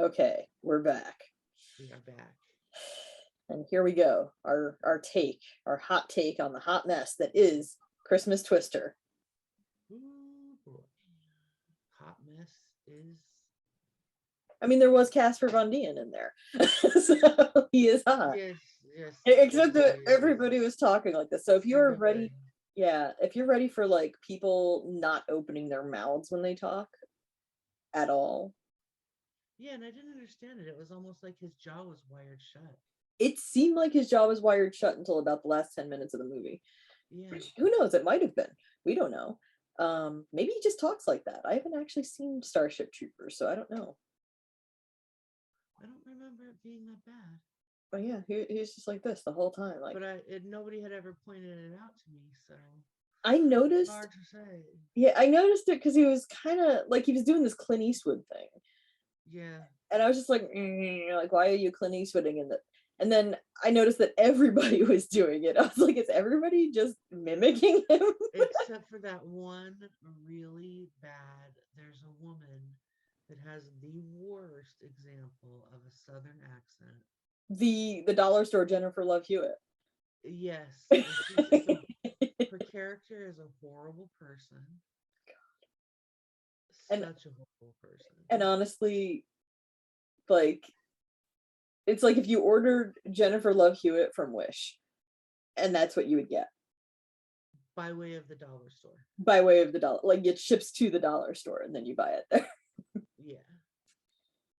Okay, we're back. We are back. And here we go. Our hot take on the hot mess that is Christmas Twister. Ooh, boy. Hot mess is... I mean, there was Casper Van Dien in there. So he is hot. Yes. Except that everybody was talking like this. So if you're ready, everybody. if you're ready for like people not opening their mouths when they talk at all. Yeah, and I didn't understand it. It was almost like his jaw was wired shut. It seemed like his jaw was wired shut until about the last 10 minutes of the movie. Yeah. Which, who knows? It might have been. We don't know. Maybe he just talks like that. I haven't actually seen Starship Troopers, so I don't know. I don't remember it being that bad. But yeah, he's just like this the whole time. Like, but nobody had ever pointed it out to me, so I noticed. It's hard to say. Yeah, I noticed it because he was kind of like he was doing this Clint Eastwood thing. Yeah. And I was just like, why are you Clint Eastwooding in that? And then I noticed that everybody was doing it. I was like, is everybody just mimicking him? Except for that one really bad, there's a woman that has the worst example of a Southern accent. The dollar store Jennifer Love Hewitt. Yes. Her character is a horrible person. God. Such a horrible person. And honestly, like, it's like if you ordered Jennifer Love Hewitt from Wish, and that's what you would get. By way of the dollar store. By way of the dollar, like it ships to the dollar store, and then you buy it there. Yeah.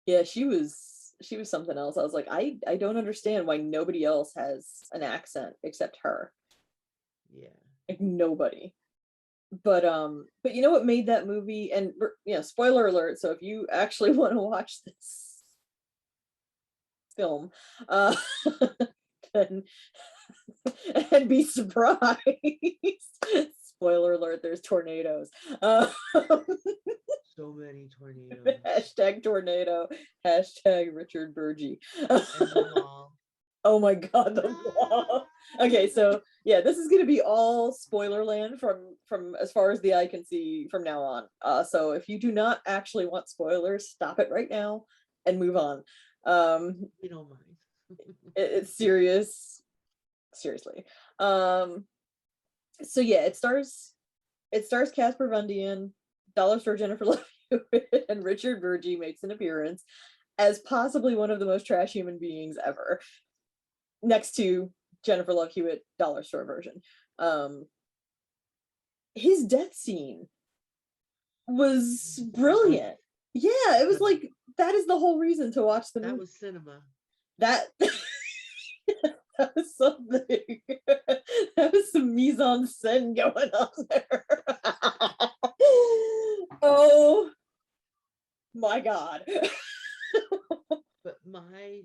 Yeah, she was something else. I was like, I don't understand why nobody else has an accent except her. Yeah. Like nobody. But you know what made that movie, and spoiler alert, so if you actually want to watch this film, then and be surprised. Spoiler alert, there's tornadoes. So many tornadoes. Hashtag tornado. Hashtag Richard Burgi. And the wall. Oh my god, the wall. Okay, so yeah, this is gonna be all spoiler land from as far as the eye can see from now on. So if you do not actually want spoilers, stop it right now and move on. We don't mind. It's serious. Seriously. So yeah, it stars Casper Van Dien, Dollar Store Jennifer Love Hewitt, and Richard Burgi makes an appearance as possibly one of the most trash human beings ever, next to Jennifer Love Hewitt dollar store version. His death scene was brilliant. Yeah, it was like, that is the whole reason to watch the movie. That was cinema. That was something. That was some mise en scène going on there. Oh my god. But my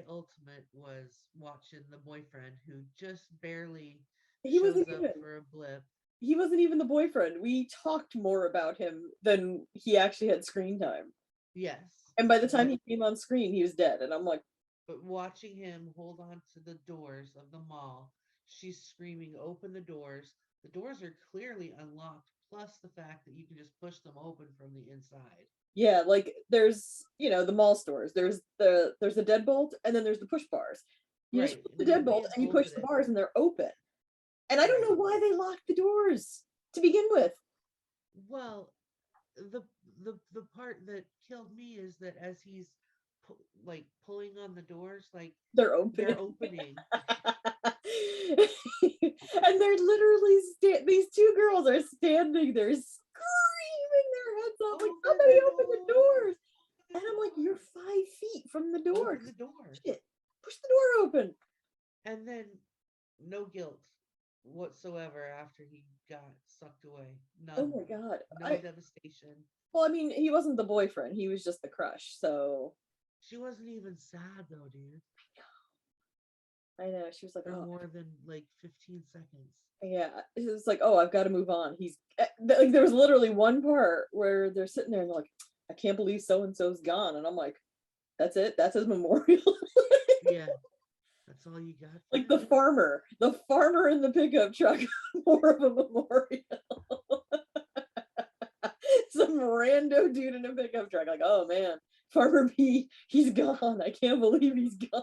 ultimate was watching the boyfriend who just barely shows up for a blip. He wasn't even the boyfriend. We talked more about him than he actually had screen time. Yes. And by the time he came on screen, he was dead. And I'm like, but watching him hold on to the doors of the mall, she's screaming, open the doors. The doors are clearly unlocked, plus the fact that you can just push them open from the inside. Yeah, like there's, the mall stores. There's the deadbolt, and then there's the push bars. You just push the deadbolt and you push the bars and they're open. And I don't know why they locked the doors to begin with. Well, the part that killed me is that as he's pulling on the doors, like they're opening. And they're literally these two girls are standing there screaming their heads off, like, somebody open the doors. And I'm like, you're 5 feet from the door. Open the door. Shit. Push the door open. And then no guilt whatsoever after he got sucked away. None. Oh my god. No devastation. Well, I mean, he wasn't the boyfriend. He was just the crush, so... She wasn't even sad, though, dude. I know. She was like, for more than, 15 seconds. Yeah. It was like, oh, I've got to move on. He's... Like, there was literally one part where they're sitting there and they're like, I can't believe so-and-so's gone. And I'm like, that's it? That's his memorial? Yeah. That's all you got? Like the farmer in the pickup truck, more of a memorial. Some rando dude in a pickup truck, like, oh man, Farmer B, he's gone. I can't believe he's gone.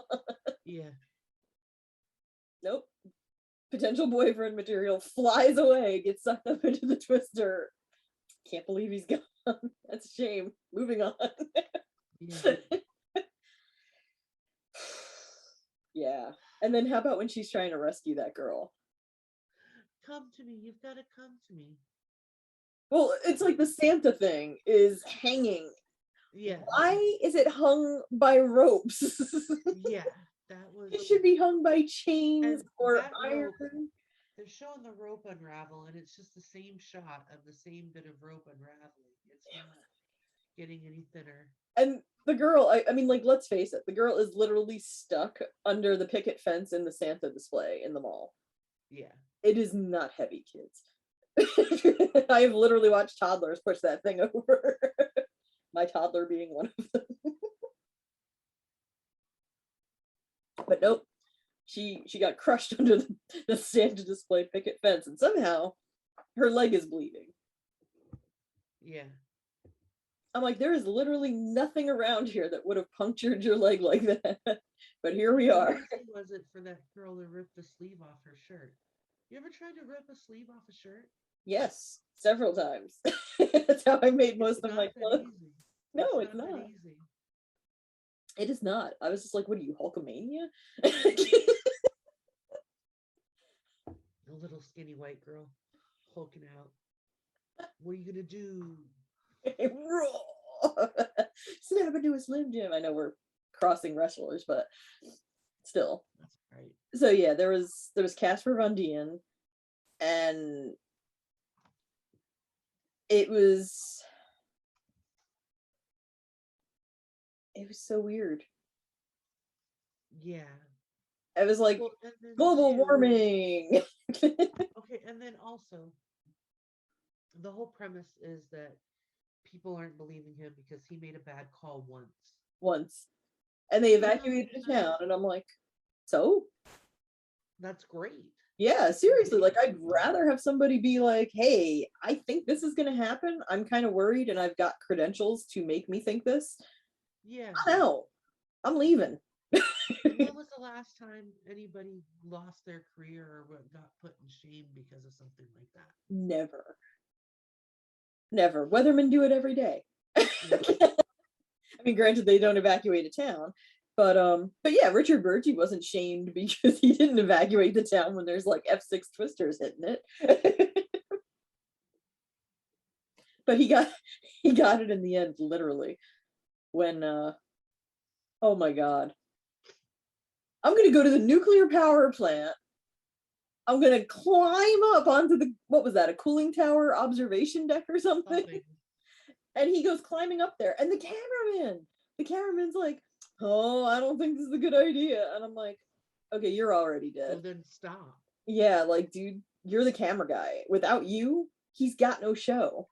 Yeah. Nope. Potential boyfriend material flies away, gets sucked up into the twister. Can't believe he's gone. That's a shame. Moving on. Yeah. Yeah. And then how about when she's trying to rescue that girl? Come to me. You've got to come to me. Well, it's like the Santa thing is hanging. Yeah. Why is it hung by ropes? Yeah. That was. It should be hung by chains And or that iron. rope, they're showing the rope unravel, and it's just the same shot of the same bit of rope unraveling. It's not getting any thinner. And the girl, I mean, like, let's face it, the girl is literally stuck under the picket fence in the Santa display in the mall. Yeah. It is not heavy, kids. I have literally watched toddlers push that thing over. My toddler being one of them. But nope. She got crushed under the Santa display picket fence, and somehow her leg is bleeding. Yeah. I'm like, there is literally nothing around here that would have punctured your leg like that. But here we are. How easy was it for that girl to rip the sleeve off her shirt? You ever tried to rip a sleeve off a shirt? Yes, several times. That's how I made most of my clothes. Easy. No, it's not. Easy. It is not. I was just like, what are you, Hulkamania? A little skinny white girl hulking out. What are you gonna do? Snap into a Slim Jim. I know we're crossing wrestlers, but still. That's right. So yeah, there was Casper Van Dien, and it was so weird. Yeah. I was like, well, global warming. Okay, and then also, the whole premise is that people aren't believing him because he made a bad call Once. And they evacuated the town, and I'm like, so? That's great. Yeah, seriously, like, I'd rather have somebody be like, hey, I think this is going to happen. I'm kind of worried, and I've got credentials to make me think this. Yeah. I'm out. I'm leaving. When was the last time anybody lost their career or got put in shame because of something like that? Never. Weathermen do it every day. I mean, granted, they don't evacuate a town, but yeah, Richard Burgi wasn't shamed because he didn't evacuate the town when there's like F6 twisters hitting it. But he got it in the end, literally, when oh my god, I'm gonna go to the nuclear power plant. I'm gonna climb up onto the, what was that, a cooling tower observation deck or something? And he goes climbing up there, and the cameraman's like, oh, I don't think this is a good idea. And I'm like, okay, you're already dead. Well, then stop. Yeah, like, dude, you're the camera guy. Without you, he's got no show.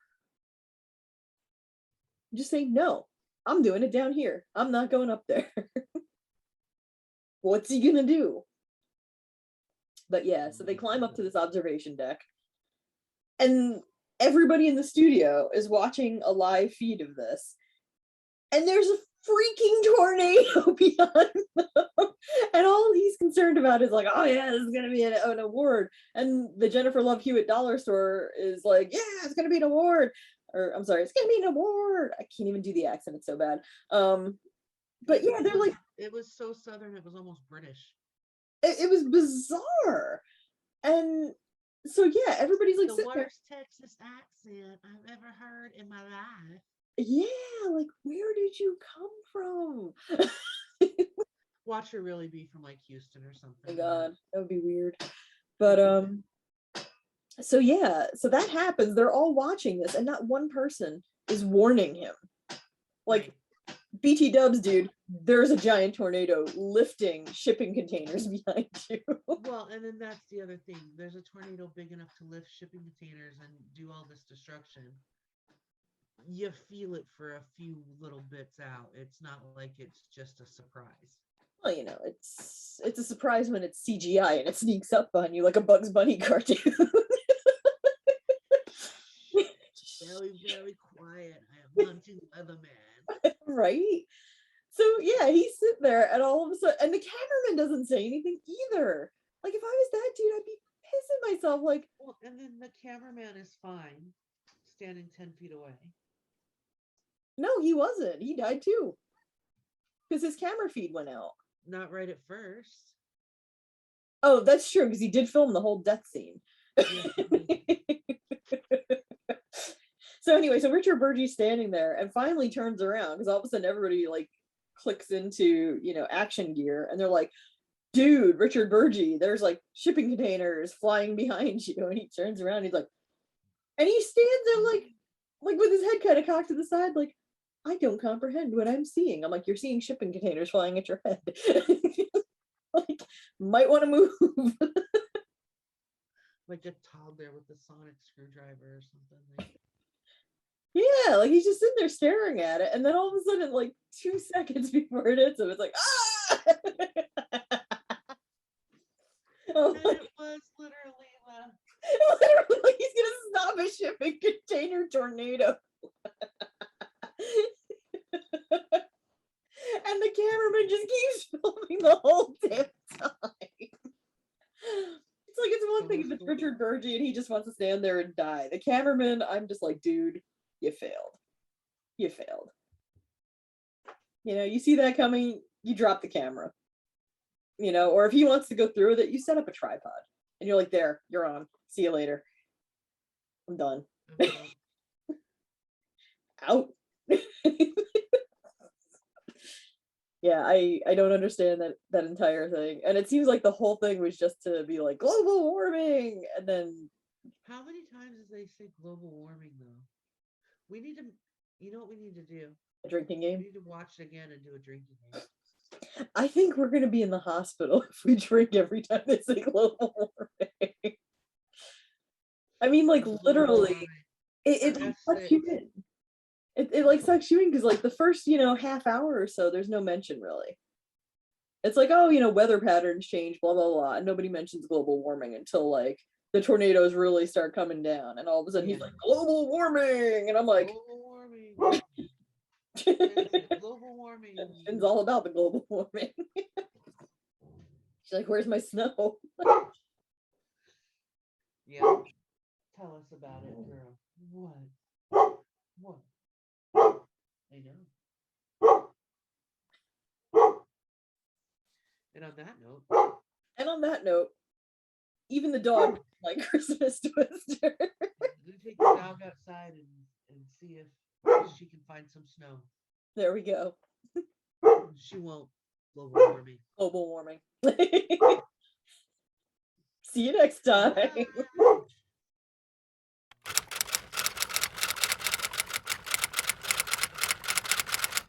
Just say, no, I'm doing it down here. I'm not going up there. What's he gonna do? But yeah, so they climb up to this observation deck, and everybody in the studio is watching a live feed of this, and there's a freaking tornado behind them, and all he's concerned about is like, oh yeah, this is gonna be an award. And the Jennifer Love Hewitt dollar store is like, yeah, it's gonna be an award, or I'm sorry, it's gonna be an award. I can't even do the accent, it's so bad. But yeah, they're like, it was so southern, it was almost British. It was bizarre. And so yeah, everybody's like, the worst Texas accent I've ever heard in my life. Yeah, like, where did you come from? Watch her really be from like Houston or something. Oh my god, that would be weird. But so yeah, so that happens. They're all watching this, and not one person is warning him. Like, right. BT dubs, dude, there's a giant tornado lifting shipping containers behind you. Well, and then that's the other thing. There's a tornado big enough to lift shipping containers and do all this destruction. You feel it for a few little bits out. It's not like it's just a surprise. Well, you know, it's a surprise when it's CGI and it sneaks up on you like a Bugs Bunny cartoon. Very, very quiet. I am hunting Weatherman. Right? So yeah, he's sitting there and all of a sudden, and the cameraman doesn't say anything either. Like if I was that dude, I'd be pissing myself. Like, Well, and then the cameraman is fine, standing 10 feet away. no, he wasn't. He died too. Because his camera feed went out. Not right at first. Oh, that's true, because he did film the whole death scene. Yes, So anyway, so Richard Burgie's standing there and finally turns around because all of a sudden everybody like clicks into, you know, action gear and they're like, dude, Richard Burgie, there's like shipping containers flying behind you. And he turns around and he's like, and he stands there like with his head kind of cocked to the side, like, I don't comprehend what I'm seeing. I'm like, you're seeing shipping containers flying at your head. Like, might want to move. like a toddler with a sonic screwdriver or something. Like, yeah, like he's just sitting there staring at it, and then all of a sudden, like 2 seconds before it hits him, it's like, ah! Oh, and it was literally literally, like he's gonna stop a shipping container tornado. And the cameraman just keeps filming the whole damn time. It's like, it's one thing if it's Richard Burgie and he just wants to stand there and die. The cameraman, I'm just like, dude, you failed. You failed. You know, you see that coming, you drop the camera. You know, or if he wants to go through with it, you set up a tripod. And you're like, there, you're on. See you later. I'm done. Out. Yeah, I don't understand that entire thing. And it seems like the whole thing was just to be like global warming, and then how many times did they say global warming though? We need to, you know what we need to do? a drinking We game. need to watch it again and do a drinking game. I think we're gonna be in the hospital if we drink every time they say global warming. I mean, like literally, it like sucks you in. It like sucks you in because like the first, you know, half hour or so, there's no mention really. It's like, oh, you know, weather patterns change, blah blah blah, and nobody mentions global warming until like the tornadoes really start coming down, and all of a sudden he's like, global warming, and I'm like, global warming. It's Global warming. all about the global warming. She's like, where's my snow? Yeah. Tell us about it, girl. What? I know. And on that note, Even the dog like Christmas Twister. You take the dog outside and see if she can find some snow. There we go. She won't. Global warming. Global warming. See you next time. Bye.